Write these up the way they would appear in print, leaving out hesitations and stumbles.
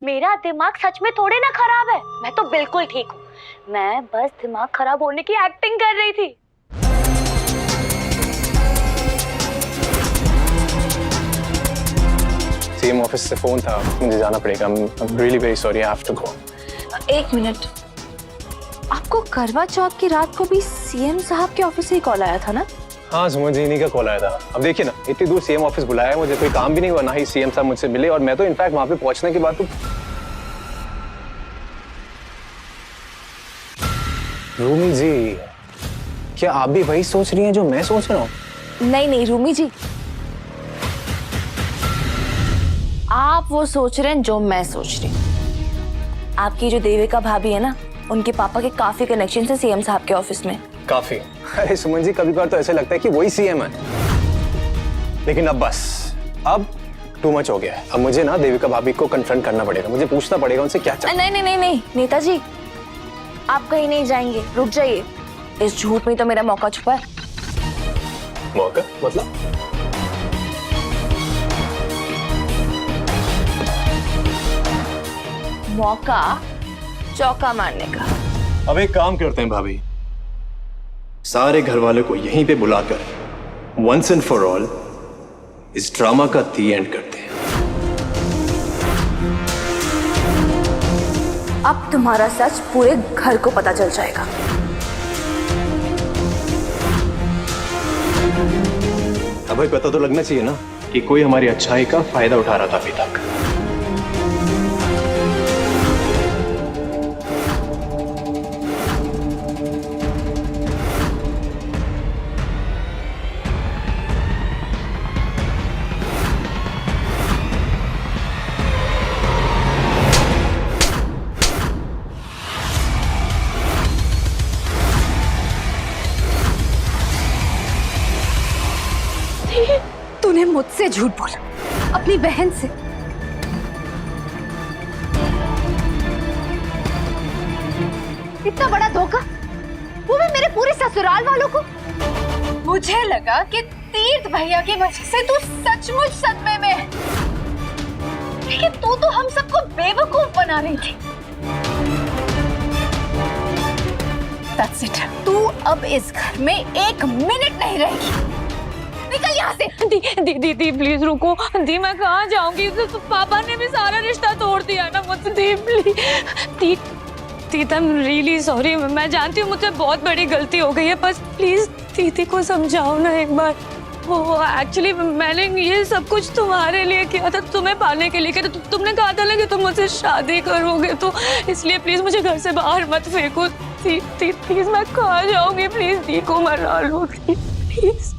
मेरा दिमाग सच में थोड़े ना खराब है, मैं तो बिल्कुल ठीक हूँ। मैं बस दिमाग खराब होने की एक्टिंग कर रही थी। सेम ऑफिस से फोन था, मुझे जाना पड़ेगा। I'm really very sorry, I have to go. एक मिनट, आपको करवा चौथ की रात को भी सीएम साहब के ऑफिस से ही कॉल आया था ना? हाँ सुमन जी, इन्हीं का कॉल आया था। अब देखिए ना, इतनी दूर सीएम ऑफिस बुलाया है मुझे, कोई काम भी नहीं हुआ, ना ही सीएम साहब मुझसे मिले, और मैं तो इनफैक्ट वहां पे पहुंचने के बाद तो रूमी जी, क्या आप भी वही सोच रही हैं जो मैं सोच रहा हूँ? नहीं नहीं रूमी जी, आप वो सोच रहे हैं जो मैं सोच रही हूँ। आपकी जो देविका भाभी है ना, उनके पापा के काफी कनेक्शन है सीएम साहब के ऑफिस में। काफी? अरे सुमन जी, कभी कभार तो ऐसे लगता है कि वही सीएम है, लेकिन अब बस, अब टू मच हो गया है। अब मुझे ना देविका भाभी को कन्फ्रंट करना पड़ेगा, मुझे पूछना पड़ेगा उनसे क्या चाहिए। नहीं नहीं नहीं नहीं नेताजी, आप कहीं नहीं जाएंगे, रुक जाइए। इस झूठ में तो मेरा मौका छुपा है। मौका मतलब? मौका चौका मारने का। अब एक काम करते हैं भाभी, सारे घर वालों को यहीं पे बुलाकर वंस एंड फॉर ऑल इस ड्रामा का दी एंड करते हैं। अब तुम्हारा सच पूरे घर को पता चल जाएगा। अब भाई पता तो लगना चाहिए ना कि कोई हमारी अच्छाई का फायदा उठा रहा था अभी तक। तूने मुझसे झूठ बोला, अपनी बहन से। इतना बड़ा धोखा, वो भी मेरे पूरे ससुराल वालों को। मुझे लगा कि तीर्थ भैया की वजह से तू सचमुच सदमे में है, लेकिन तू तो हम सबको बेवकूफ बना रही थी। That's it. तू अब इस घर में एक मिनट नहीं रहेगी। निकल यहाँ से। दी प्लीज रुको। दी मैं कहाँ जाऊंगी? तो पापा ने भी सारा रिश्ता तोड़ दिया ना मुझसे। दी प्लीज। दी आई एम रियली सॉरी। मैं जानती हूँ मुझसे बहुत बड़ी गलती हो गई है, बस प्लीज दीदी को समझाओ ना एक बार। वो एक्चुअली मैंने ये सब कुछ तुम्हारे लिए किया था, तुम्हें पालने के लिए किया था। तुमने कहा था ना कि तुम मुझसे शादी करोगे, तो इसलिए प्लीज मुझे घर से बाहर मत फेंको। दी प्लीज, मैं कहाँ जाऊंगी? प्लीज दी को मना लो प्लीज।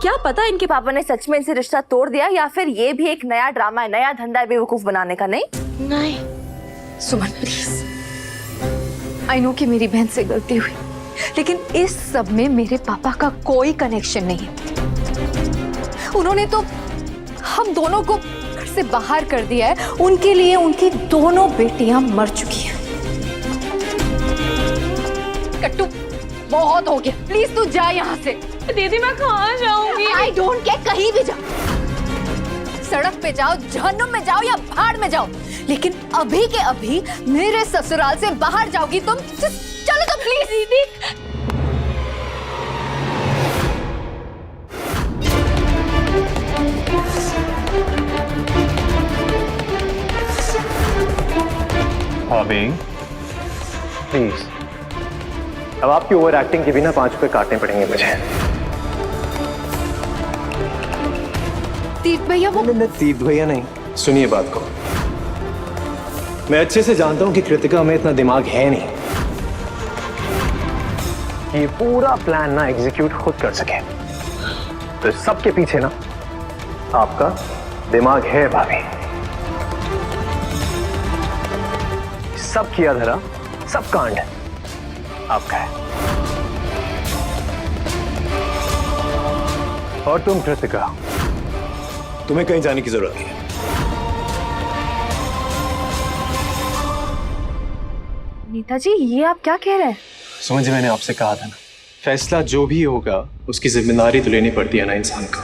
क्या पता इनके पापा ने सच में इनसे रिश्ता तोड़ दिया, या फिर ये भी एक नया ड्रामा है, नया धंधा है बेवकूफ बनाने का। नहीं सुमन प्लीज, आई नो कि मेरी बहन से गलती हुई, लेकिन इस सब में मेरे पापा का कोई कनेक्शन नहीं है। उन्होंने तो हम दोनों को घर से बाहर कर दिया है। उनके लिए उनकी दोनों बेटियां मर चुकी हैं। कट्टू, बहुत हो गया, प्लीज तू जा यहाँ से। दीदी मैं कहाँ जाऊंगी? आई डोंट केयर, कहीं भी जाओ, सड़क पे जाओ, जहन्नुम में जाओ या भाड़ में जाओ, लेकिन अभी के अभी मेरे ससुराल से बाहर जाओगी तुम। चलो तो प्लीज दीदी। भाभी प्लीज, अब आपकी ओवर एक्टिंग के बिना 5 रुपए काटने पड़ेंगे मुझे। तीर्थ भैया वो तीर्थ भैया नहीं, सुनिए बात को। मैं अच्छे से जानता हूं कि कृतिका में इतना दिमाग है नहीं कि ये पूरा प्लान ना एग्जीक्यूट खुद कर सके। तो सबके पीछे ना आपका दिमाग है भाभी। सब किया धरा, सब कांड आपका है। और तुम कृतिका, तुम्हें कहीं जाने की जरूरत नहीं है। नेताजी, ये आप क्या कह रहे हैं? समझ, मैंने आपसे कहा था ना, फैसला जो भी होगा उसकी जिम्मेदारी तो लेनी पड़ती है ना इंसान को।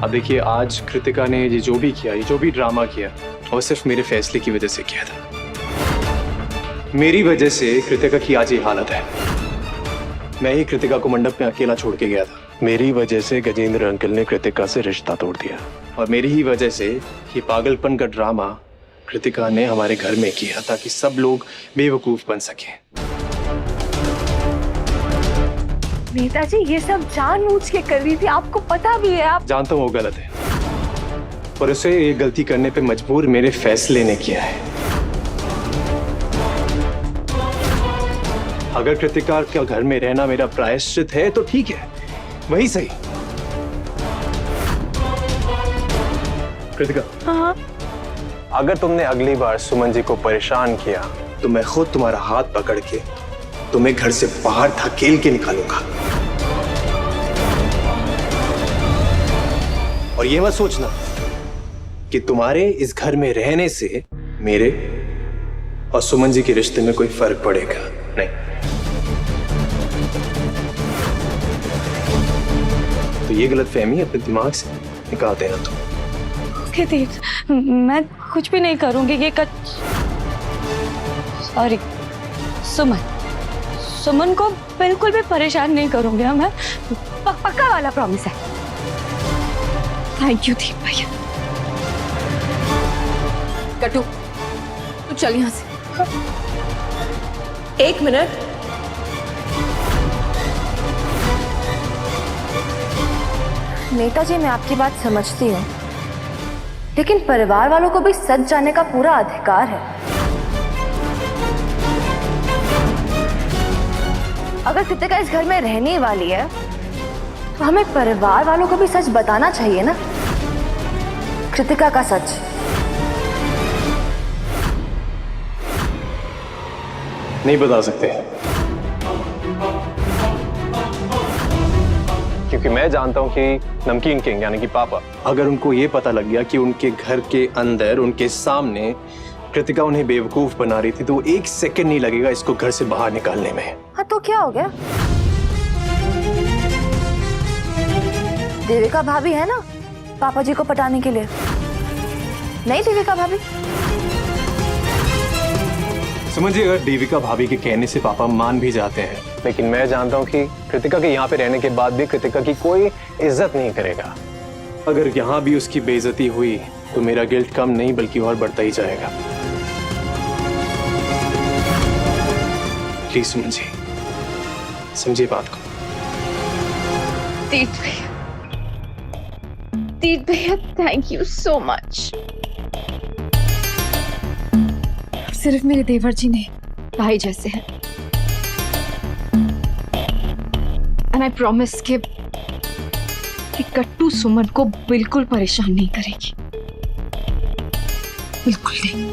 अब देखिए, आज कृतिका ने ये जो भी किया, ये जो भी ड्रामा किया, वो सिर्फ मेरे फैसले की वजह से किया था। मेरी वजह से कृतिका की आज ये हालत है। मैं ही कृतिका को मंडप में अकेला छोड़ के गया था। मेरी वजह से गजेंद्र अंकल ने कृतिका से रिश्ता तोड़ दिया, और मेरी ही वजह से ये पागलपन का ड्रामा कृतिका ने हमारे घर में किया, ताकि सब लोग बेवकूफ बन सके। नेताजी, ये सब जानबूझ के कर रही थी, आपको पता भी है। आप जानता हूँ वो गलत है, पर उसे ये गलती करने पे मजबूर मेरे फैसले ने किया है। अगर कृतिका के घर में रहना मेरा प्रायश्चित है तो ठीक है, वही सही। कृतिका, हाँ? अगर तुमने अगली बार सुमन जी को परेशान किया तो मैं खुद तुम्हारा हाथ पकड़ के तुम्हें घर से बाहर धकेल के निकालूंगा। और ये मत सोचना कि तुम्हारे इस घर में रहने से मेरे और सुमन जी के रिश्ते में कोई फर्क पड़ेगा। नहीं, तो ये गलतफहमी अपने दिमाग से निकाल देना तुम। मैं कुछ भी नहीं करूंगी। ये सॉरी सुमन को बिल्कुल भी परेशान नहीं करूंगी। मैं पक्का वाला प्रॉमिस है। थैंक यू दीप भैया। कटू, तू चल यहाँ से। 1 मिनट। नेताजी, मैं आपकी बात समझती हूँ, लेकिन परिवार वालों को भी सच जानने का पूरा अधिकार है। अगर कृतिका इस घर में रहने वाली है तो हमें परिवार वालों को भी सच बताना चाहिए ना, कृतिका का सच। नहीं बता सकते, क्योंकि मैं जानता हूं कि नमकीन किंग यानी कि पापा, अगर उनको ये पता लग गया कि उनके घर के अंदर उनके सामने कृतिका उन्हें बेवकूफ बना रही थी, तो 1 सेकंड नहीं लगेगा इसको घर से बाहर निकालने में। हाँ, तो क्या हो गया? देविका भाभी है ना पापा जी को पटाने के लिए। नहीं देविका भाभी? समझिए, अगर देविका भाभी के कहने से पापा मान भी जाते हैं, लेकिन मैं जानता हूँ कि कृतिका के यहाँ पे रहने के बाद भी कृतिका की कोई इज्जत नहीं करेगा। अगर यहाँ भी उसकी बेइज्जती हुई तो मेरा गिल्ट कम नहीं बल्कि और बढ़ता ही जाएगा। प्लीज सुमन जी, समझिए बात को। दीप भैया, थैंक यू सो मच। सिर्फ मेरे देवर जी नहीं, भाई जैसे हैं। एंड आई प्रॉमिस कि कट्टू सुमन को बिल्कुल परेशान नहीं करेगी, बिल्कुल नहीं।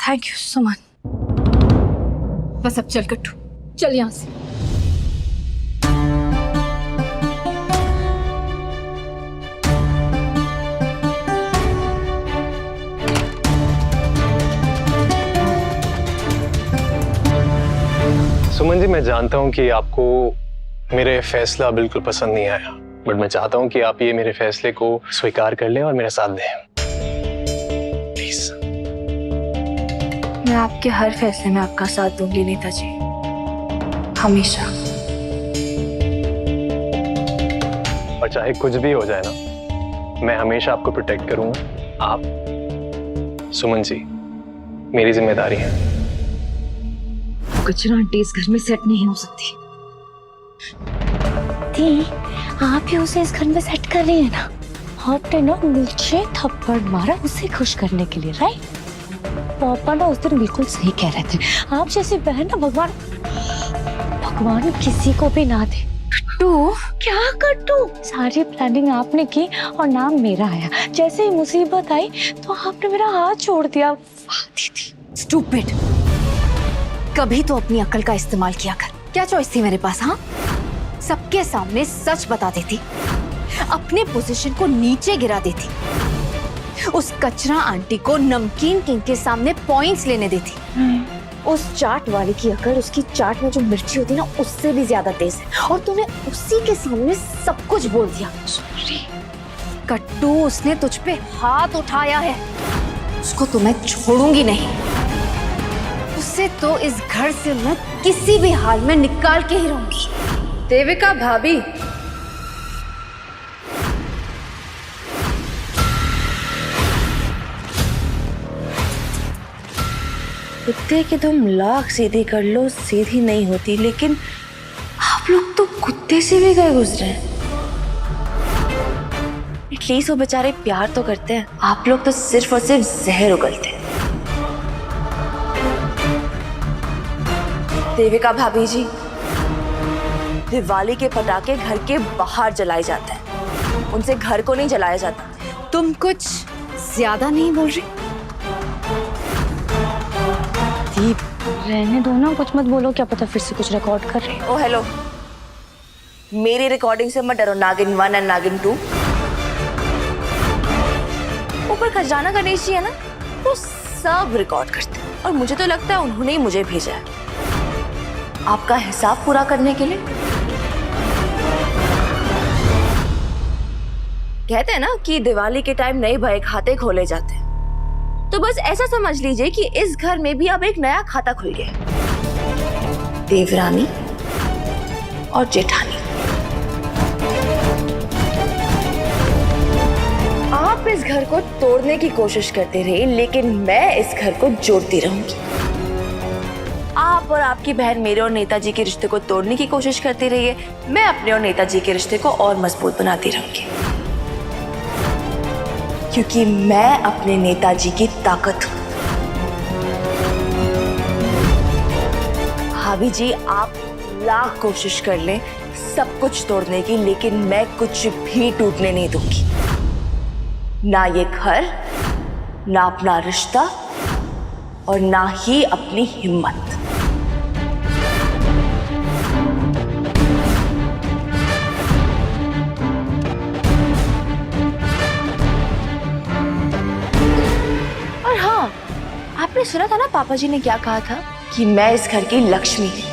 थैंक यू सुमन। बस अब चल कट्टू, चल यहाँ से। सुमन जी, मैं जानता हूं कि आपको मेरे फैसला बिल्कुल पसंद नहीं आया, बट मैं चाहता हूं कि आप ये मेरे फैसले को स्वीकार कर लें और मेरा साथ दें, प्लीज। मैं आपके हर फैसले में आपका साथ दूंगी नेताजी, हमेशा। और चाहे कुछ भी हो जाए ना, मैं हमेशा आपको प्रोटेक्ट करूंगा। आप सुमन जी मेरी जिम्मेदारी है। कचरा आंटी इस घर में सेट नहीं हो सकती। दी, आप ही उसे इस घर में सेट कर रही है ना? आपने ना मुझे थप्पड़ मारा उसे खुश करने के लिए, राइट? पापा ना उस दिन बिल्कुल सही कह रहे थे। आप जैसी बहन ना भगवान किसी को भी ना दे। कट्टू, क्या कट्टू? सारी प्लानिंग आपने की और नाम मेरा आया। जैसे ही मुसीबत आई तो आपने मेरा हाथ छोड़ दिया। वाह दीदी। स्टूपिड, कभी तो अपनी अक्ल का इस्तेमाल किया कर। क्या चॉइस थी मेरे पास? हाँ, सबके सामने सच बता देती, अपने पोजीशन को नीचे गिरा देती, उस कचरा आंटी को नमकीन किंग के सामने पॉइंट्स लेने देती। उस चाट वाले की अकड़ उसकी चाट में जो मिर्ची होती ना उससे भी ज्यादा तेज है, और तूने उसी के सामने सब कुछ बोल दिया। सॉरी कट्टू, उसने तुझ पे हाथ उठाया है, उसको तो मैं छोड़ूंगी नहीं। उसे तो इस घर से मैं किसी भी हाल में निकाल के ही रहूंगी। देविका भाभी, कुत्ते की तुम लाख सीधी कर लो सीधी नहीं होती, लेकिन आप लोग तो कुत्ते से भी गए गुजरे। एटलीस्ट वो बेचारे प्यार तो करते हैं, आप लोग तो सिर्फ और सिर्फ जहर उगलते हैं। देविका भाभी जी, दिवाली के पटाखे घर के बाहर जलाए जाते हैं, उनसे घर को नहीं जलाया जाता। तुम कुछ ज्यादा नहीं बोल रही? दीप रहने दो ना, कुछ मत बोलो, क्या पता फिर से कुछ रिकॉर्ड कर रहे हो। ओ हेलो, मेरी रिकॉर्डिंग से मत डरो। नागिन 1 एंड नागिन 2 ऊपर खजाना गणेश जी है ना, वो सब रिकॉर्ड करते हैं, और मुझे तो लगता है उन्होंने ही मुझे भेजा है आपका हिसाब पूरा करने के लिए। कहते हैं ना कि दिवाली के टाइम नए भय खाते खोले जाते हैं, तो बस ऐसा समझ लीजिए कि इस घर में भी अब एक नया खाता खुल गया, देवरानी और जेठानी। आप इस घर को तोड़ने की कोशिश करते रहे, लेकिन मैं इस घर को जोड़ती रहूंगी। आप और आपकी बहन मेरे और नेताजी के रिश्ते को तोड़ने की कोशिश करती रही है, मैं अपने और नेताजी के रिश्ते को और मजबूत बनाती रहूंगी, क्योंकि मैं अपने नेताजी की ताकत हूं। भाभी जी, आप लाख कोशिश कर लें सब कुछ तोड़ने की, लेकिन मैं कुछ भी टूटने नहीं दूंगी, ना ये घर, ना अपना रिश्ता, और ना ही अपनी हिम्मत। और हाँ, आपने सुना था ना पापा जी ने क्या कहा था, कि मैं इस घर की लक्ष्मी हूं,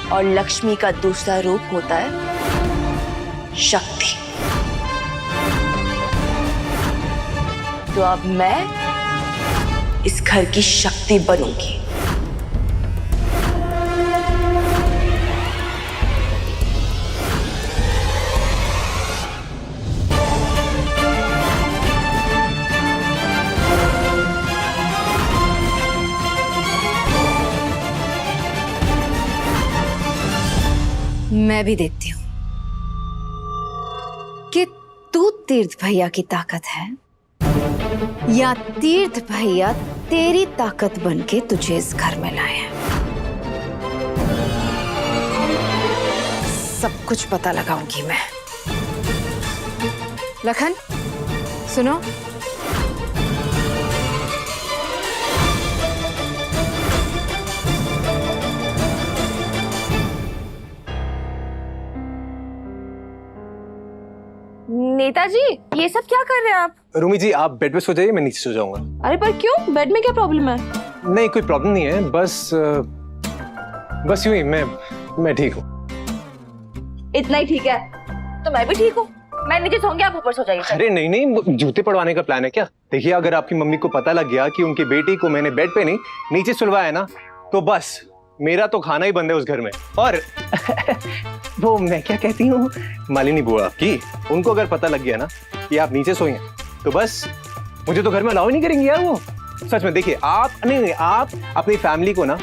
और लक्ष्मी का दूसरा रूप होता है शक्ति। तो अब मैं इस घर की शक्ति बनूंगी। मैं भी देखती हूं कि तू तीर्थ भैया की ताकत है या तीर्थ भैया तेरी ताकत बनके तुझे इस घर में लाए हैं। सब कुछ पता लगाऊंगी मैं। लखन सुनो, नेताजी ये सब क्या कर रहे हैं आप? रूमी जी, आप बेड पे सो जाइए, मैं नीचे सो जाऊंगा। अरे पर क्यों? बेड में क्या प्रॉब्लम है? नहीं, कोई प्रॉब्लम नहीं है, बस यूं ही मैं ठीक हूँ। इतना ही ठीक है तो मैं भी ठीक हूँ, मैं नीचे सोऊंगी, आप ऊपर सो जाइए। अरे नहीं, जूते पड़वाने का प्लान है क्या? देखिए, अगर आपकी मम्मी को पता लग गया कि उनकी बेटी को मैंने बेड पे नहीं नीचे सुलवाया ना, तो बस मेरा तो खाना ही बंद है उस घर में। और वो मैं क्या कहती हूँ, मालिनी बुआ आपकी, उनको अगर पता लग गया ना कि आप नीचे सोए हैं, तो बस मुझे तो घर में अलाउ ही नहीं करेंगे यार वो। सच में देखिए, आप नहीं, आप अपनी फैमिली को ना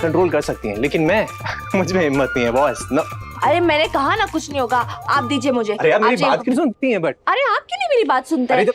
कंट्रोल कर सकती हैं, लेकिन मैं मुझ में हिम्मत नहीं है बॉस। नो, अरे मैंने कहा ना कुछ नहीं होगा, आप दीजिए मुझे। अरे आप मेरी बात क्यों सुनती हैं? बट अरे आप क्यों नहीं मेरी बात सुनते हैं?